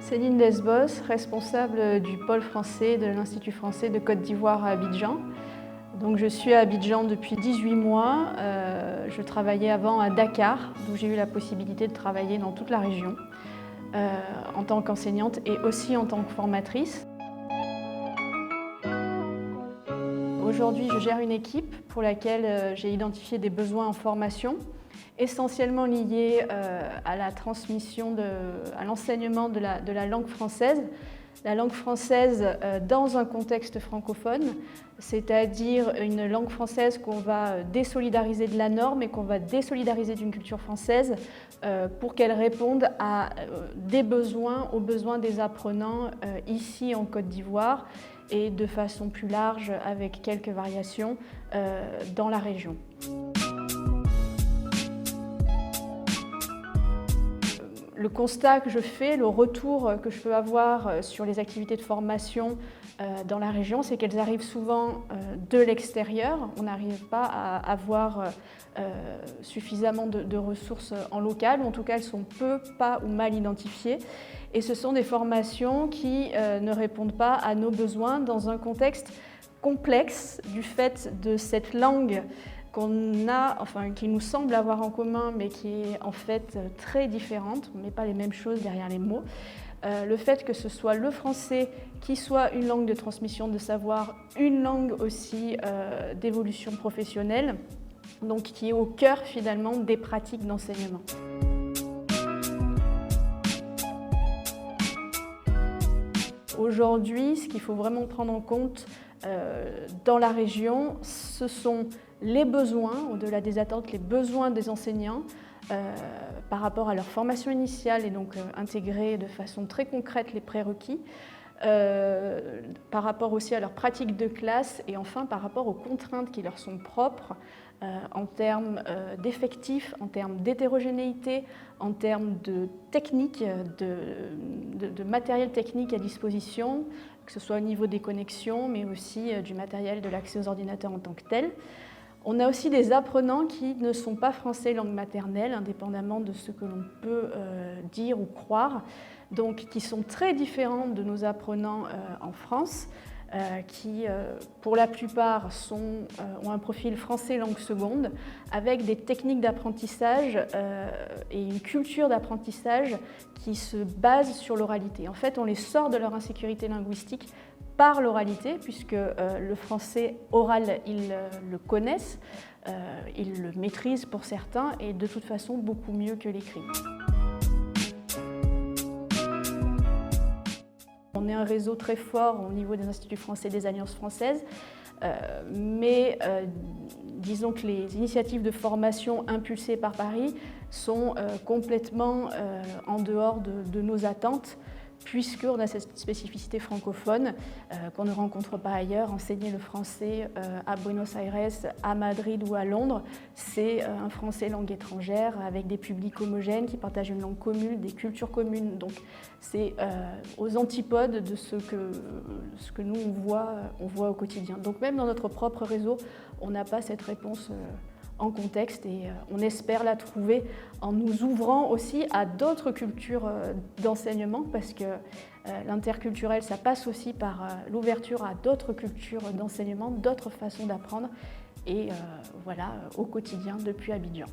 Céline Lesbos, responsable du pôle français de l'Institut français de Côte d'Ivoire à Abidjan. Donc, je suis à Abidjan depuis 18 mois. Je travaillais avant à Dakar, d'où j'ai eu la possibilité de travailler dans toute la région en tant qu'enseignante et aussi en tant que formatrice. Aujourd'hui, je gère une équipe pour laquelle j'ai identifié des besoins en formation, essentiellement liés à la transmission, à l'enseignement de la langue française. La langue française dans un contexte francophone, c'est-à-dire une langue française qu'on va désolidariser de la norme et qu'on va désolidariser d'une culture française pour qu'elle réponde à aux besoins des apprenants ici en Côte d'Ivoire et de façon plus large avec quelques variations dans la région. Le constat que je fais, le retour que je peux avoir sur les activités de formation dans la région, c'est qu'elles arrivent souvent de l'extérieur. On n'arrive pas à avoir suffisamment de ressources en local, ou en tout cas elles sont peu, pas ou mal identifiées. Et ce sont des formations qui ne répondent pas à nos besoins dans un contexte complexe du fait de cette langue qui nous semble avoir en commun, mais qui est en fait très différente. On ne met pas les mêmes choses derrière les mots. Le fait que ce soit le français qui soit une langue de transmission de savoir, une langue aussi d'évolution professionnelle, donc qui est au cœur finalement des pratiques d'enseignement. Aujourd'hui, ce qu'il faut vraiment prendre en compte dans la région, ce sont les besoins, au-delà des attentes, les besoins des enseignants par rapport à leur formation initiale et donc intégrer de façon très concrète les prérequis, par rapport aussi à leur pratique de classe et enfin par rapport aux contraintes qui leur sont propres en termes d'effectifs, en termes d'hétérogénéité, en termes de techniques, de matériel technique à disposition, que ce soit au niveau des connexions, mais aussi du matériel de l'accès aux ordinateurs en tant que tel. On a aussi des apprenants qui ne sont pas français langue maternelle, indépendamment de ce que l'on peut dire ou croire, donc qui sont très différents de nos apprenants en France, qui pour la plupart ont un profil français langue seconde, avec des techniques d'apprentissage et une culture d'apprentissage qui se base sur l'oralité. En fait, on les sort de leur insécurité linguistique par l'oralité, puisque le français oral, ils le connaissent, ils le maîtrisent pour certains, et de toute façon beaucoup mieux que l'écrit. On est un réseau très fort au niveau des instituts français et des alliances françaises, mais disons que les initiatives de formation impulsées par Paris sont complètement en dehors de nos attentes, puisqu'on a cette spécificité francophone qu'on ne rencontre pas ailleurs. Enseigner le français à Buenos Aires, à Madrid ou à Londres, c'est un français langue étrangère avec des publics homogènes qui partagent une langue commune, des cultures communes. Donc c'est aux antipodes de ce que nous on voit au quotidien. Donc même dans notre propre réseau, on n'a pas cette réponse en contexte et on espère la trouver en nous ouvrant aussi à d'autres cultures d'enseignement parce que l'interculturel, ça passe aussi par l'ouverture à d'autres cultures d'enseignement, d'autres façons d'apprendre et voilà, au quotidien depuis Abidjan.